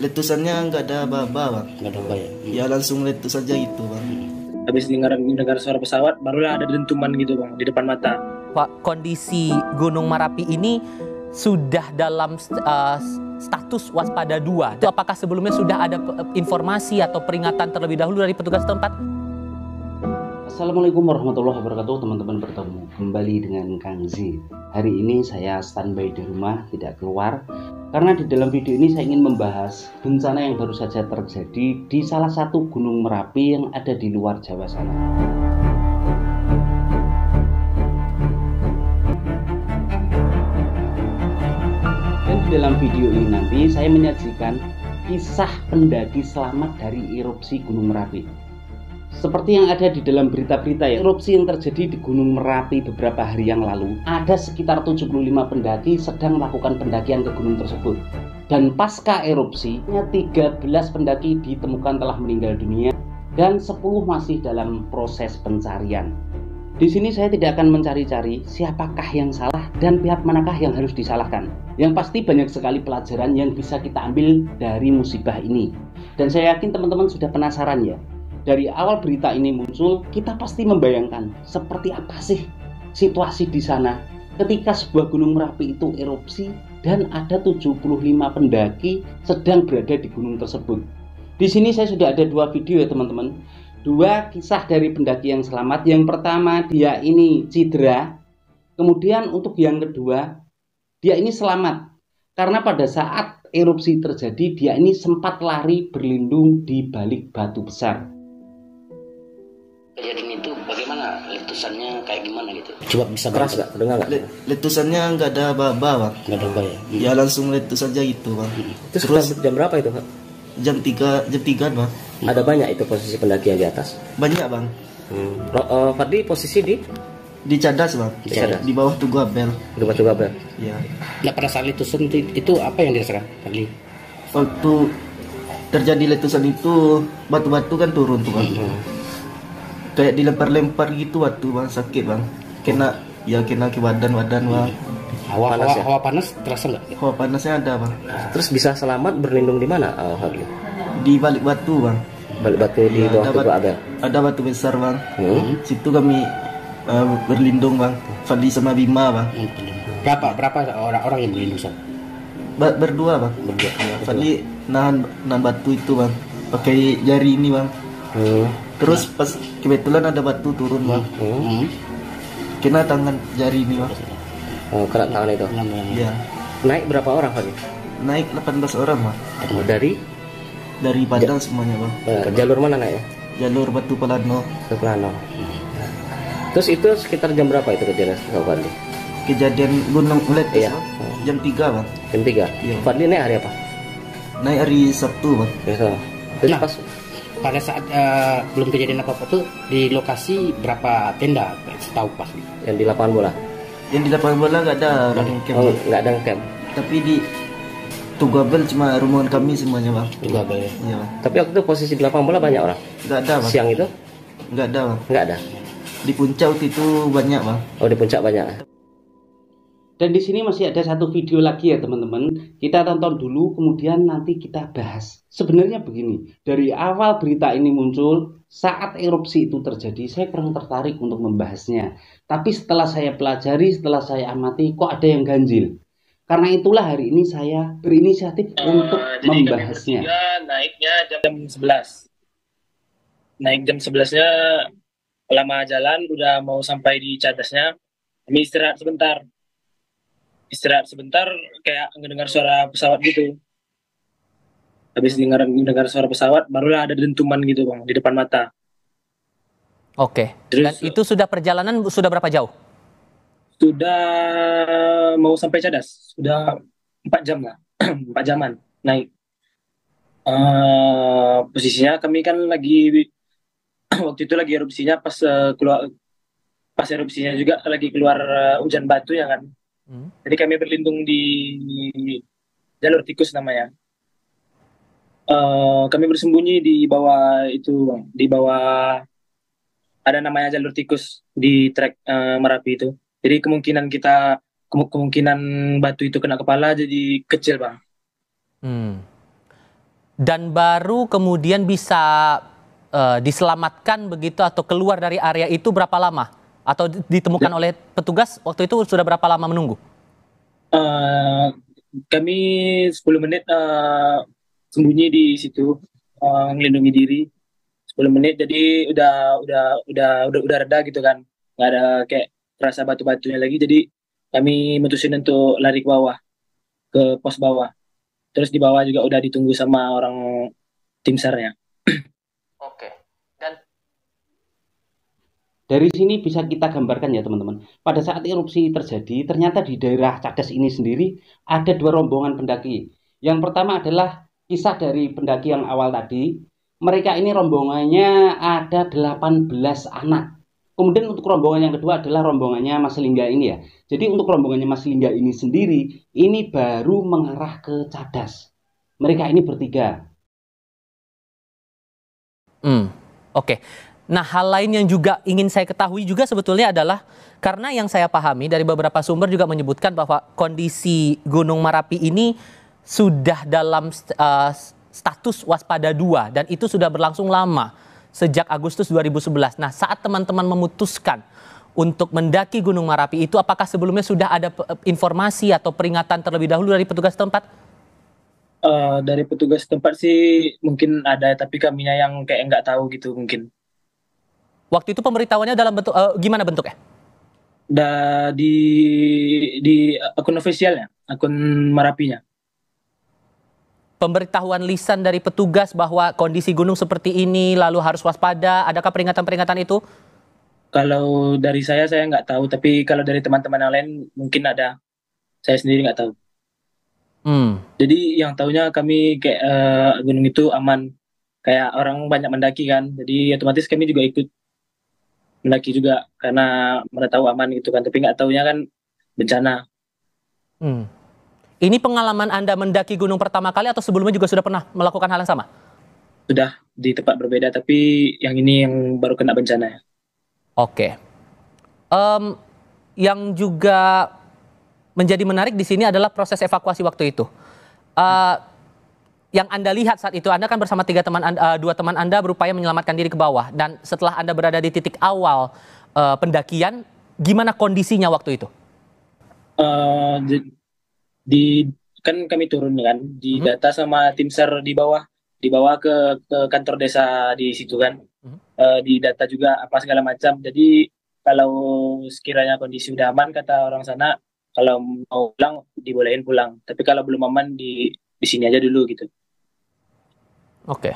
Letusannya nggak ada apa-apa bang. Nggak ada apa ya? Ya langsung letus saja gitu bang. Habis dengar suara pesawat, barulah ada dentuman gitu bang di depan mata. Pak, kondisi Gunung Merapi ini sudah dalam status waspada 2. Apakah sebelumnya sudah ada informasi atau peringatan terlebih dahulu dari petugas tempat? Assalamualaikum warahmatullahi wabarakatuh, teman-teman, bertemu kembali dengan Kang Z. Hari ini saya standby di rumah, tidak keluar, karena di dalam video ini saya ingin membahas bencana yang baru saja terjadi di salah satu gunung Merapi yang ada di luar Jawa sana. Dan di dalam video ini nanti saya menyajikan kisah pendaki selamat dari erupsi Gunung Merapi. Seperti yang ada di dalam berita-berita ya, erupsi yang terjadi di Gunung Merapi beberapa hari yang lalu, ada sekitar 75 pendaki sedang melakukan pendakian ke gunung tersebut. Dan pasca erupsi, 13 pendaki ditemukan telah meninggal dunia dan 10 masih dalam proses pencarian. Di sini saya tidak akan mencari-cari siapakah yang salah dan pihak manakah yang harus disalahkan. Yang pasti banyak sekali pelajaran yang bisa kita ambil dari musibah ini. Dan saya yakin teman-teman sudah penasaran ya. Dari awal berita ini muncul, kita pasti membayangkan seperti apa sih situasi di sana ketika sebuah gunung Merapi itu erupsi dan ada 75 pendaki sedang berada di gunung tersebut. Di sini saya sudah ada 2 video ya teman-teman. 2 kisah dari pendaki yang selamat. Yang pertama dia ini cedera. Kemudian untuk yang kedua dia ini selamat. Karena pada saat erupsi terjadi dia ini sempat lari berlindung di balik batu besar. Kejadian itu bagaimana, letusannya kayak gimana gitu? Coba bisa keras nggak? Dengar nggak? Letusannya nggak ada apa-apa bang. Nggak ada apa ya? Ya langsung letus saja gitu bang. Terus jam berapa itu Pak? Jam 3 bang. Ada banyak itu posisi pendaki yang di atas? Banyak bang. Fadli posisi Di cadas bang. Di cadas. Di bawah Tugu Abel. di Batu Gabel. Ya. Nah pada saat letusan itu apa yang dirasakan tadi? Waktu terjadi letusan itu batu-batu kan turun tuh bang. Kayak dilempar-lempar gitu waktu bang, sakit bang. Kena ke badan bang. Hawa panas terasa nggak? Hawa panasnya ada bang. Terus bisa selamat berlindung di mana Fadli? Di balik batu bang. Balik batu di Ya, bawah Tugu Abel. Ada batu besar bang. Situ kami berlindung bang. Fadli sama Bima bang. Berapa orang yang berlindung sana? Berdua bang. Berdua. Fadli nahan batu itu bang. Pakai jari ini bang. Terus pas kebetulan ada batu turun bang. Kena tangan jari ini bang. Kena tangan itu. Ya. Naik berapa orang Fadli? Naik 18 orang bang. Dari Padang semuanya bang. jalur mana naiknya? Jalur Batu Pelano. Ke Plano. Terus itu sekitar jam berapa itu kejadian Fadli? Kejadian gunung meletus Iya. bang. Jam 3 bang. Jam 3? Iya. Fadli naik hari apa? Naik hari Sabtu bang. Terus Nah. pas Pada saat belum kejadian apa-apa tuh di lokasi berapa tenda? Tahu pasti. yang di lapangan bola? Yang di lapangan bola nggak ada orang yang camp. Oh, nggak ada camp. Tapi di Tugu Abel cuma rombongan kami semuanya bang. Juga boleh. Iya bang. Tapi waktu itu posisi di lapangan bola banyak orang. Nggak ada bang. Siang itu Nggak ada bang. nggak ada. Di puncak waktu itu banyak bang. Oh, di puncak banyak. Dan di sini masih ada satu video lagi ya teman-teman. Kita tonton dulu kemudian nanti kita bahas. Sebenarnya begini, dari awal berita ini muncul, saat erupsi itu terjadi, saya kurang tertarik untuk membahasnya. Tapi setelah saya pelajari, setelah saya amati, kok ada yang ganjil. Karena itulah hari ini saya berinisiatif untuk membahasnya. Naiknya jam 11. Naik jam 11-nya, lama jalan, udah mau sampai di cadasnya, kami istirahat sebentar kayak ngedengar suara pesawat gitu. Habis dengar suara pesawat barulah ada dentuman gitu bang di depan mata. Oke. Dan Terus- itu sudah perjalanan sudah berapa jauh? Sudah mau sampai cadas, sudah 4 jam lah. 4 jaman naik. Posisinya kami kan lagi waktu itu lagi erupsinya pas pas erupsinya juga lagi keluar hujan batu ya kan. Jadi kami berlindung di jalur tikus namanya. Kami bersembunyi di bawah itu, Bang. Di bawah ada namanya jalur tikus di trek Merapi itu. Jadi kemungkinan batu itu kena kepala jadi kecil, Bang. dan baru kemudian bisa diselamatkan begitu atau keluar dari area itu berapa lama? Atau ditemukan oleh petugas waktu itu sudah berapa lama menunggu? Kami 10 menit sembunyi di situ, melindungi diri 10 menit, jadi udah reda gitu kan, nggak ada kayak terasa batu-batunya lagi, jadi kami mutusin untuk lari ke bawah, ke pos bawah. Terus di bawah juga udah ditunggu sama orang tim SAR-nya. Oke. Dan dari sini bisa kita gambarkan ya teman-teman. Pada saat erupsi terjadi, ternyata di daerah Cadas ini sendiri ada 2 rombongan pendaki. Yang pertama adalah kisah dari pendaki yang awal tadi. Mereka ini rombongannya ada 18 anak. Kemudian untuk rombongan yang kedua adalah rombongannya Mas Lingga ini ya. Jadi untuk rombongannya Mas Lingga ini sendiri, ini baru mengarah ke Cadas. Mereka ini bertiga. Oke. Nah, hal lain yang juga ingin saya ketahui juga sebetulnya adalah karena yang saya pahami dari beberapa sumber juga menyebutkan bahwa kondisi Gunung Merapi ini sudah dalam status waspada 2 dan itu sudah berlangsung lama sejak Agustus 2011. Nah, saat teman-teman memutuskan untuk mendaki Gunung Merapi itu, apakah sebelumnya sudah ada informasi atau peringatan terlebih dahulu dari petugas tempat? Dari petugas tempat sih mungkin ada, tapi kaminya yang kayak nggak tahu gitu mungkin. Waktu itu pemberitahuannya dalam bentuk gimana bentuknya? Di akun ofisialnya, akun Merapinya. Pemberitahuan lisan dari petugas bahwa kondisi gunung seperti ini lalu harus waspada, adakah peringatan-peringatan itu? Kalau dari saya nggak tahu, tapi kalau dari teman-teman yang lain mungkin ada. Saya sendiri nggak tahu. Jadi yang tahunya kami kayak gunung itu aman, kayak orang banyak mendaki kan, jadi otomatis kami juga ikut mendaki juga karena mana tahu aman gitu kan, tapi nggak tahunya kan bencana. Ini pengalaman Anda mendaki gunung pertama kali atau sebelumnya juga sudah pernah melakukan hal yang sama? Sudah di tempat berbeda, tapi yang ini yang baru kena bencana ya. Oke. Yang juga menjadi menarik di sini adalah proses evakuasi waktu itu. Yang Anda lihat saat itu, Anda kan bersama 2 teman Anda berupaya menyelamatkan diri ke bawah. Dan setelah Anda berada di titik awal pendakian, gimana kondisinya waktu itu? Kan kami turun kan, di data sama tim SAR dibawa ke kantor desa di situ kan. Di data juga apa segala macam. Jadi kalau sekiranya kondisi udah aman kata orang sana, kalau mau pulang dibolehin pulang. Tapi kalau belum aman di sini aja dulu gitu. Oke.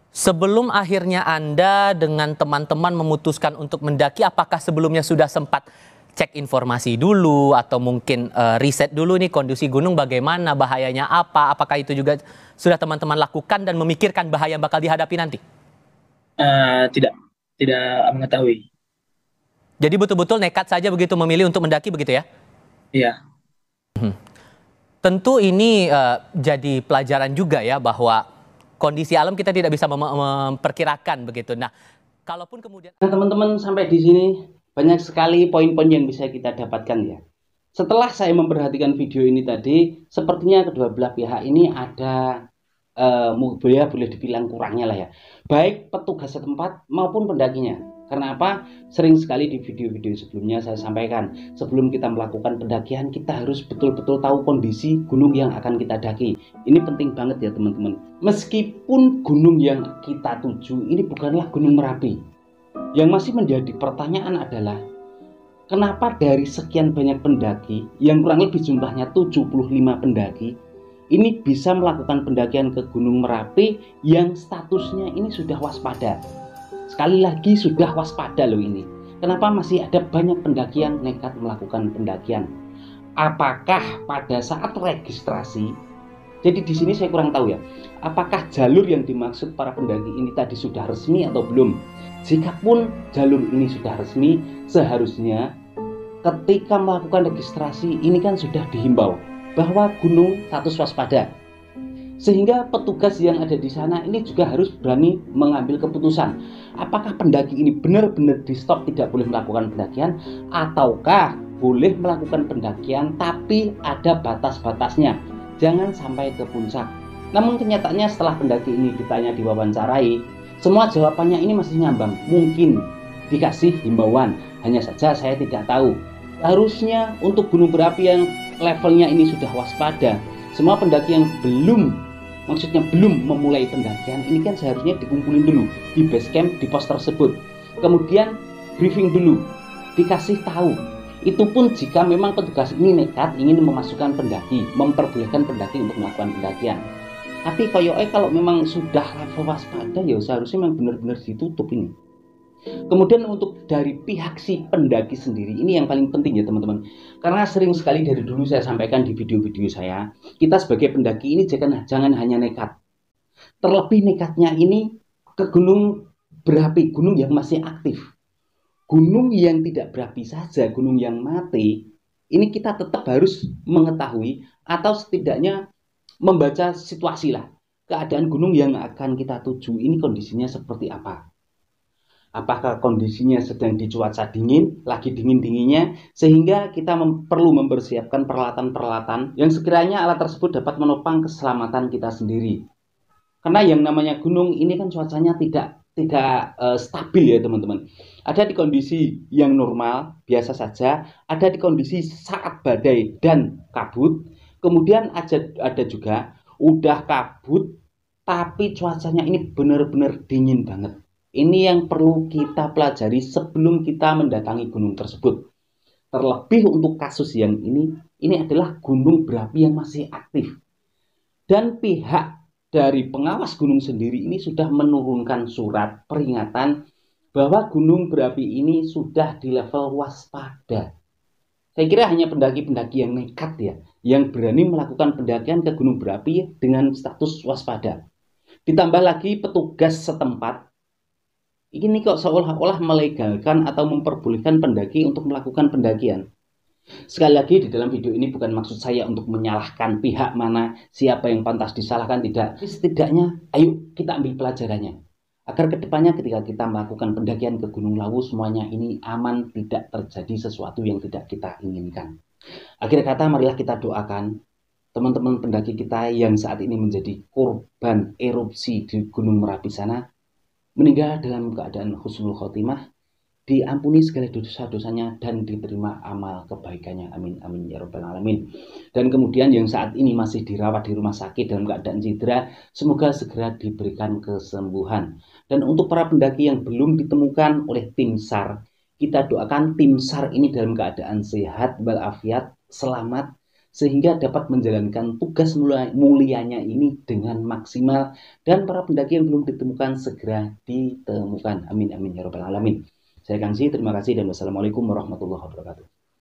Sebelum akhirnya Anda dengan teman-teman memutuskan untuk mendaki, apakah sebelumnya sudah sempat cek informasi dulu atau mungkin riset dulu nih kondisi gunung bagaimana, bahayanya apa? Apakah itu juga sudah teman-teman lakukan dan memikirkan bahaya yang bakal dihadapi nanti? Tidak mengetahui. Jadi betul-betul nekat saja begitu memilih untuk mendaki begitu ya? Iya. Tentu ini jadi pelajaran juga ya bahwa kondisi alam kita tidak bisa memperkirakan begitu. Nah, kalaupun kemudian teman-teman sampai di sini banyak sekali poin-poin yang bisa kita dapatkan ya. Setelah saya memperhatikan video ini tadi, sepertinya kedua belah pihak ini ada boleh dibilang kurangnya lah ya. Baik petugas setempat maupun pendakinya. Karena apa? Sering sekali di video-video sebelumnya saya sampaikan, sebelum kita melakukan pendakian kita harus betul-betul tahu kondisi gunung yang akan kita daki. Ini penting banget ya teman-teman. Meskipun gunung yang kita tuju ini bukanlah Gunung Merapi, yang masih menjadi pertanyaan adalah kenapa dari sekian banyak pendaki yang kurang lebih jumlahnya 75 pendaki ini bisa melakukan pendakian ke Gunung Merapi yang statusnya ini sudah waspada. Sekali lagi sudah waspada loh ini. Kenapa masih ada banyak pendaki yang nekat melakukan pendakian? Apakah pada saat registrasi? Jadi di sini saya kurang tahu ya. Apakah jalur yang dimaksud para pendaki ini tadi sudah resmi atau belum? Jikapun jalur ini sudah resmi, seharusnya ketika melakukan registrasi ini kan sudah dihimbau bahwa gunung status waspada. Sehingga petugas yang ada di sana ini juga harus berani mengambil keputusan. Apakah pendaki ini benar-benar di stop tidak boleh melakukan pendakian, ataukah boleh melakukan pendakian tapi ada batas-batasnya. Jangan sampai ke puncak. Namun kenyataannya setelah pendaki ini ditanya diwawancarai, semua jawabannya ini masih ngambang. Mungkin dikasih himbauan, hanya saja saya tidak tahu. Harusnya untuk gunung berapi yang levelnya ini sudah waspada, semua pendaki yang belum memulai pendakian ini kan seharusnya dikumpulin dulu di base camp, di pos tersebut. Kemudian briefing dulu, dikasih tahu. Itu pun jika memang petugas ini nekat ingin memasukkan pendaki, memperbolehkan pendaki untuk melakukan pendakian. Tapi koyoke kalau memang sudah level waspada ya seharusnya memang benar-benar ditutup ini. Kemudian untuk dari pihak si pendaki sendiri, ini yang paling penting ya teman-teman. Karena sering sekali dari dulu saya sampaikan di video-video saya, kita sebagai pendaki ini jangan hanya nekat. Terlebih nekatnya ini ke gunung berapi, gunung yang masih aktif. Gunung yang tidak berapi saja, gunung yang mati, ini kita tetap harus mengetahui atau setidaknya membaca situasi lah. Keadaan gunung yang akan kita tuju ini kondisinya seperti apa. Apakah kondisinya sedang di cuaca dingin, lagi dingin-dinginnya, sehingga kita perlu mempersiapkan peralatan-peralatan yang sekiranya alat tersebut dapat menopang keselamatan kita sendiri. Karena yang namanya gunung ini kan cuacanya tidak stabil ya teman-teman. Ada di kondisi yang normal, biasa saja, ada di kondisi saat badai dan kabut, kemudian ada juga udah kabut, tapi cuacanya ini benar-benar dingin banget. Ini yang perlu kita pelajari sebelum kita mendatangi gunung tersebut. Terlebih untuk kasus yang ini adalah gunung berapi yang masih aktif. Dan pihak dari pengawas gunung sendiri ini sudah menurunkan surat peringatan bahwa gunung berapi ini sudah di level waspada. Saya kira hanya pendaki-pendaki yang nekat ya, yang berani melakukan pendakian ke gunung berapi dengan status waspada. Ditambah lagi petugas setempat ini kok seolah-olah melegalkan atau memperbolehkan pendaki untuk melakukan pendakian. Sekali lagi di dalam video ini bukan maksud saya untuk menyalahkan pihak mana, siapa yang pantas disalahkan, tidak. Tapi setidaknya ayo kita ambil pelajarannya. Agar kedepannya ketika kita melakukan pendakian ke Gunung Lawu semuanya ini aman, tidak terjadi sesuatu yang tidak kita inginkan. Akhir kata marilah kita doakan teman-teman pendaki kita yang saat ini menjadi korban erupsi di Gunung Merapi sana meninggal dalam keadaan husnul khotimah, diampuni segala dosa-dosanya dan diterima amal kebaikannya. Amin amin ya rabbal alamin. Dan kemudian yang saat ini masih dirawat di rumah sakit dalam keadaan cedera, semoga segera diberikan kesembuhan. Dan untuk para pendaki yang belum ditemukan oleh tim SAR, kita doakan tim SAR ini dalam keadaan sehat walafiat, selamat, sehingga dapat menjalankan tugas mulianya ini dengan maksimal, dan para pendaki yang belum ditemukan segera ditemukan. Amin amin ya rabbal alamin. Saya Kang Si, terima kasih dan wassalamualaikum warahmatullahi wabarakatuh.